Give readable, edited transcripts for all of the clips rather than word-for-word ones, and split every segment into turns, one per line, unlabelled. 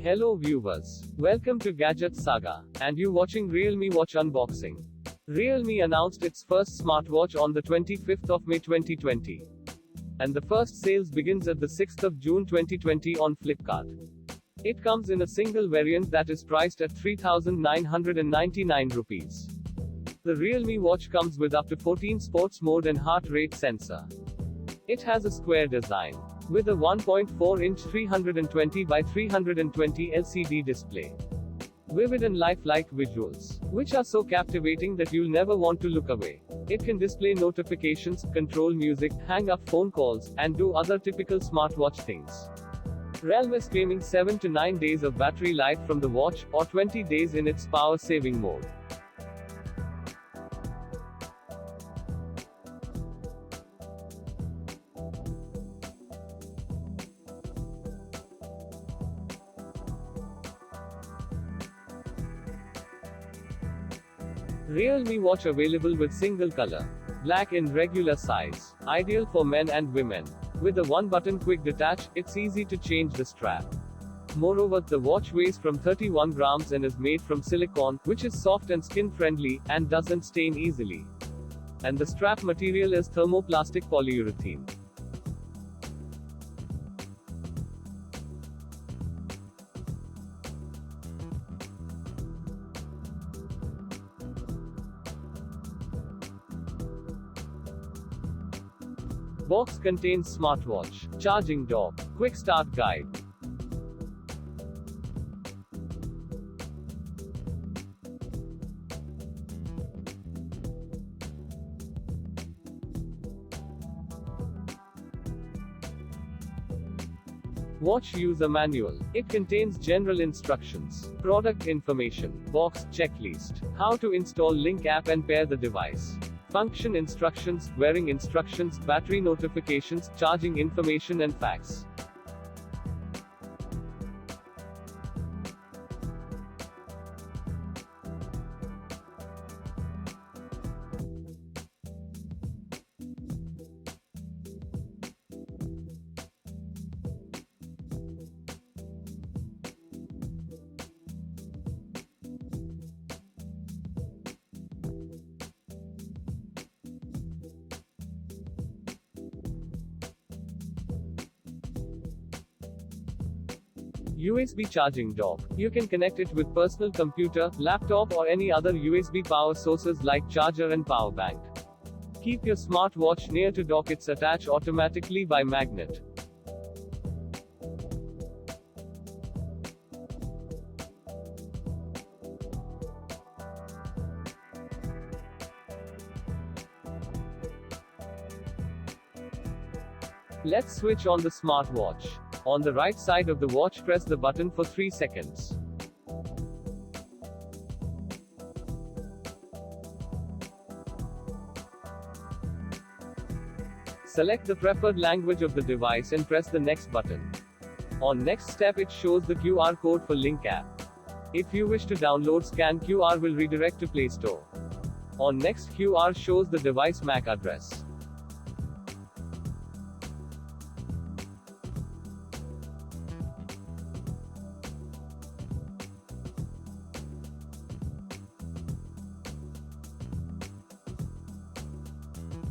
Hello viewers. Welcome to Gadget Saga, and you watching Realme Watch unboxing. Realme announced its first smartwatch on the 25th of May 2020. And the first sales begins at the 6th of June 2020 on Flipkart. It comes in a single variant that is priced at 3,999 rupees. The Realme watch comes with up to 14 sports mode and heart rate sensor. It has a square design, with a 1.4-inch 320 by 320 LCD display. Vivid and lifelike visuals, which are so captivating that you'll never want to look away. It can display notifications, control music, hang up phone calls, and do other typical smartwatch things. Realme is claiming 7 to 9 days of battery life from the watch, or 20 days in its power-saving mode. Realme watch available with single color. Black in regular size. Ideal for men and women. With a one-button quick detach, it's easy to change the strap. Moreover, the watch weighs from 31 grams and is made from silicone, which is soft and skin-friendly, and doesn't stain easily. And the strap material is thermoplastic polyurethane. Box contains smartwatch, charging dock, quick start guide. Watch user manual. It contains general instructions, product information, box checklist, how to install Link app and pair the device. Function instructions, wearing instructions, battery notifications, charging information and facts. USB charging dock. You can connect it with personal computer, laptop or any other USB power sources like charger and power bank. Keep your smartwatch near to dock. It's attached automatically by magnet. Let's switch on the smartwatch. On the right side of the watch, press the button for 3 seconds. Select the preferred language of the device and press the next button. On next step, it shows the QR code for Link app. If you wish to download, scan QR will redirect to Play Store. On next, QR shows the device MAC address.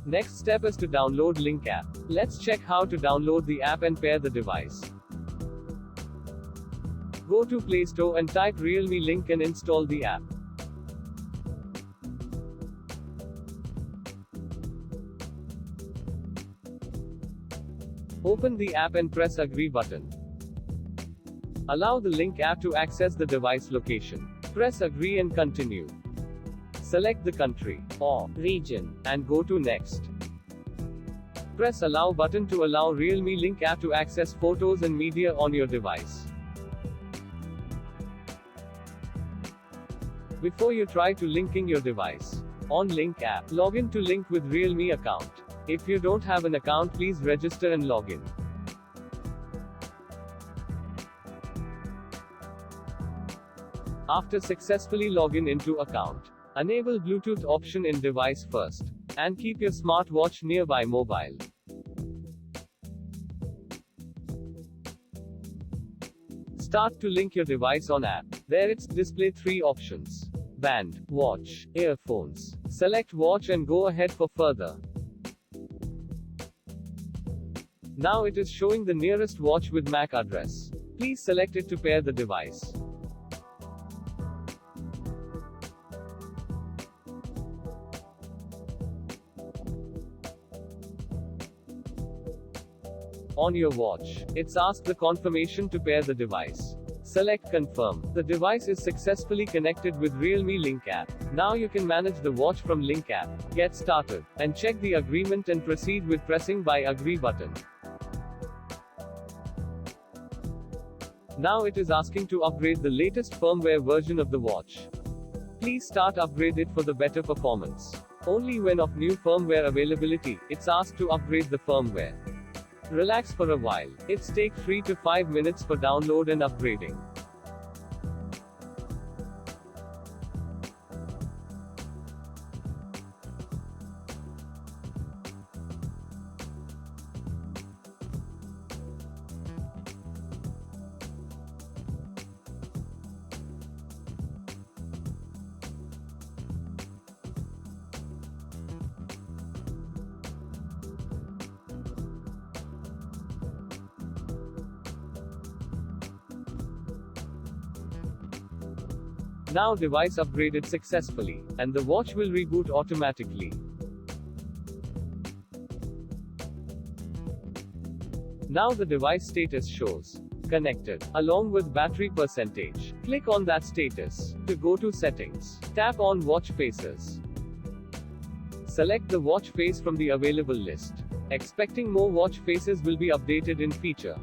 Next step is to download Link app. Let's check how to download the app and pair the device. Go to Play Store and type Realme Link and install the app. Open the app and press Agree button. Allow the Link app to access the device location. Press Agree and continue. Select the country or region and go to Next. Press Allow button to allow Realme Link app to access photos and media on your device. Before you try to linking your device on Link app, log in to link with Realme account. If you don't have an account, please register and log in. After successfully login into account, enable Bluetooth option in device first, and keep your smartwatch nearby mobile. Start to link your device on app. There it's display 3 options. Band, watch, earphones. Select watch and go ahead for further. Now it is showing the nearest watch with MAC address. Please select it to pair the device. On your watch, it's asked the confirmation to pair the device. Select confirm. The device is successfully connected with Realme Link app. Now you can manage the watch from Link app. Get started and check the agreement and proceed with pressing by agree button. Now it is asking to upgrade the latest firmware version of the watch. Please start upgrade it for the better performance. Only when of new firmware availability, it's asked to upgrade the firmware. Relax for a while. It's take 3 to 5 minutes for download and upgrading. Now device upgraded successfully, and the watch will reboot automatically. Now the device status shows connected, along with battery percentage. Click on that status. To go to settings, tap on watch faces. Select the watch face from the available list. Expecting more watch faces will be updated in feature.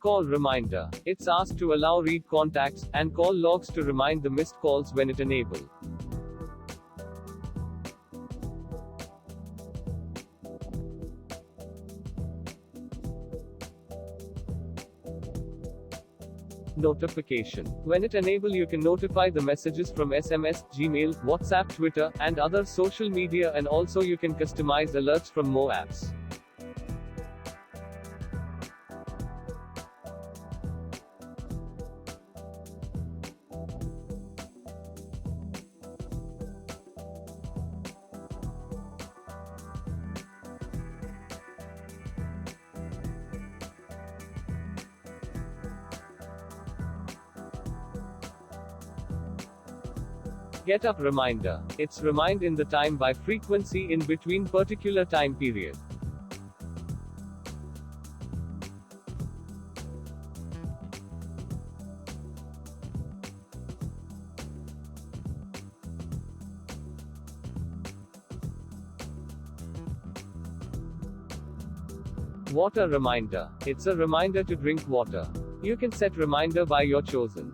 Call reminder. It's asked to allow read contacts and call logs to remind the missed calls when it enabled. Notification. When it enable, you can notify the messages from SMS, Gmail, WhatsApp, Twitter, and other social media, and also you can customize alerts from more apps. Get up reminder. It's remind in the time by frequency in between particular time period. Water reminder. It's a reminder to drink water. You can set reminder by your chosen.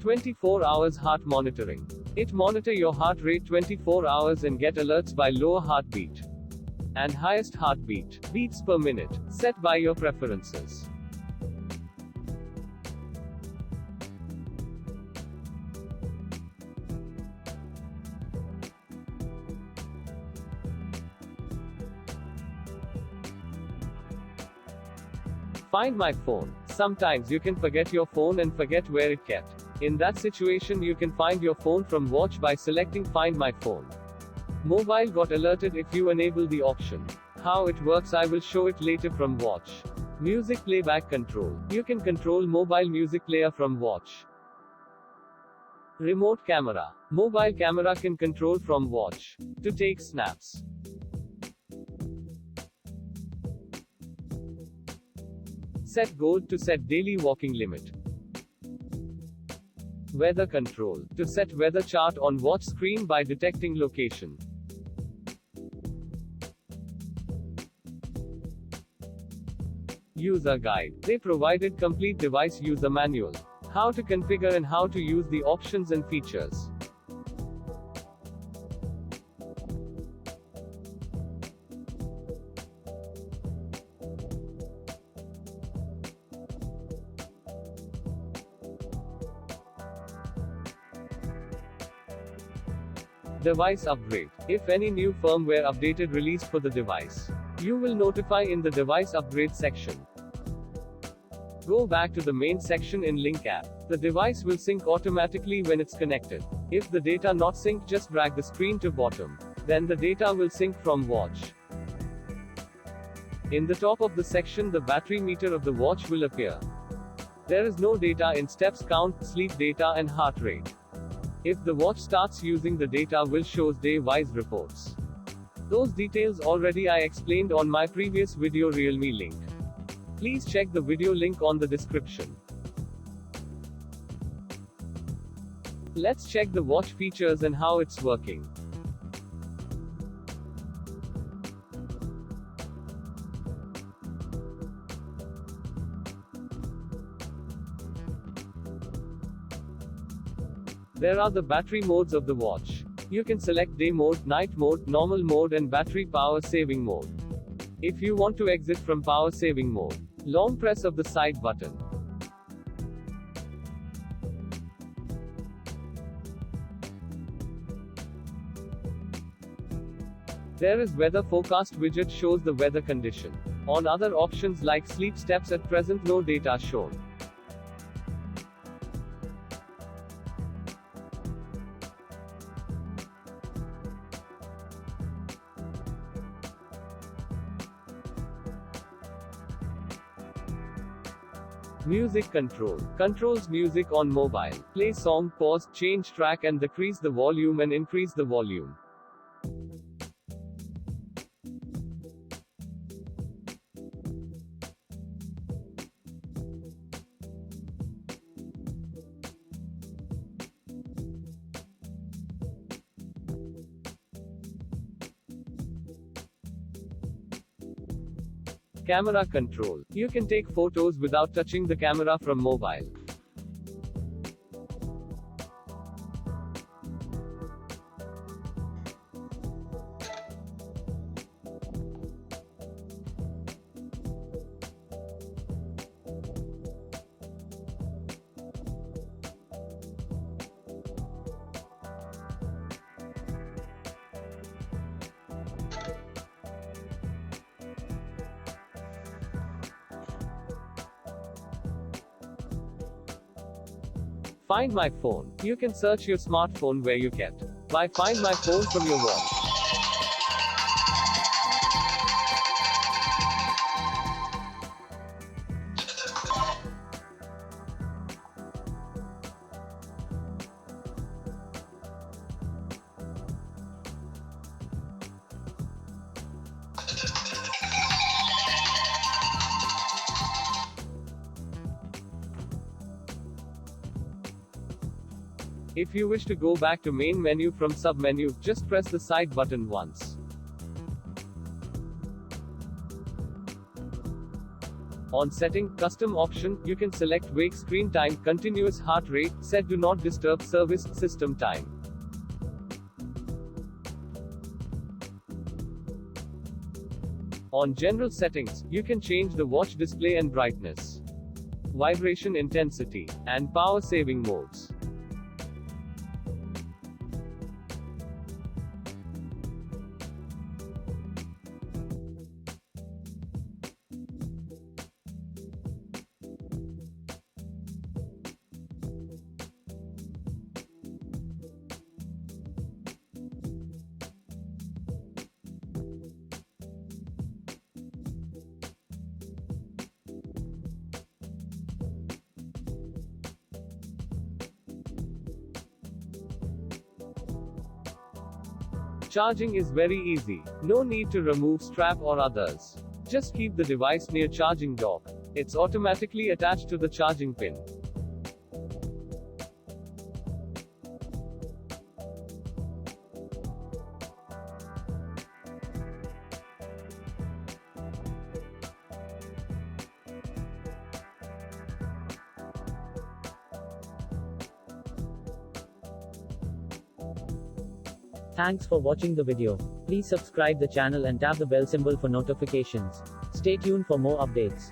24 hours heart monitoring. It monitor your heart rate 24 hours and get alerts by lower heartbeat and highest heartbeat, beats per minute, set by your preferences. Find my phone. Sometimes you can forget your phone and forget where it kept. In that situation, you can find your phone from watch by selecting Find My Phone. Mobile got alerted if you enable the option. How it works I will show it later from watch. Music playback control. You can control mobile music player from watch. Remote camera. Mobile camera can control from watch. To take snaps. Set goal to set daily walking limit. Weather control. To set weather chart on watch screen by detecting location. User guide. They provided complete device user manual. How to configure and how to use the options and features. Device upgrade. If any new firmware updated released for the device, you will notify in the device upgrade section. Go back to the main section in Link app. The device will sync automatically when it's connected. If the data not synced, just drag the screen to bottom. Then the data will sync from watch. In the top of the section, the battery meter of the watch will appear. There is no data in steps count, sleep data and heart rate. If the watch starts using the data will shows day-wise reports. Those details already I explained on my previous video Realme link. Please check the video link on the description. Let's check the watch features and how it's working. There are the battery modes of the watch. You can select day mode, night mode, normal mode and battery power saving mode. If you want to exit from power saving mode, long press of the side button. There is weather forecast widget shows the weather condition. On other options like sleep steps at present no data shown. Music control. Controls music on mobile. Play song, pause, change track and decrease the volume and increase the volume. Camera control. You can take photos without touching the camera from mobile. Find My Phone. You can search your smartphone where you kept. By Find My Phone from your watch. If you wish to go back to main menu from sub-menu, just press the side button once. On setting, custom option, you can select wake screen time, continuous heart rate, set do not disturb service, system time. On general settings, you can change the watch display and brightness, vibration intensity, and power saving modes. Charging is very easy. No need to remove strap or others. Just keep the device near charging dock. It's automatically attached to the charging pin.
Thanks for watching the video. Please subscribe the channel and tap the bell symbol for notifications. Stay tuned for more updates.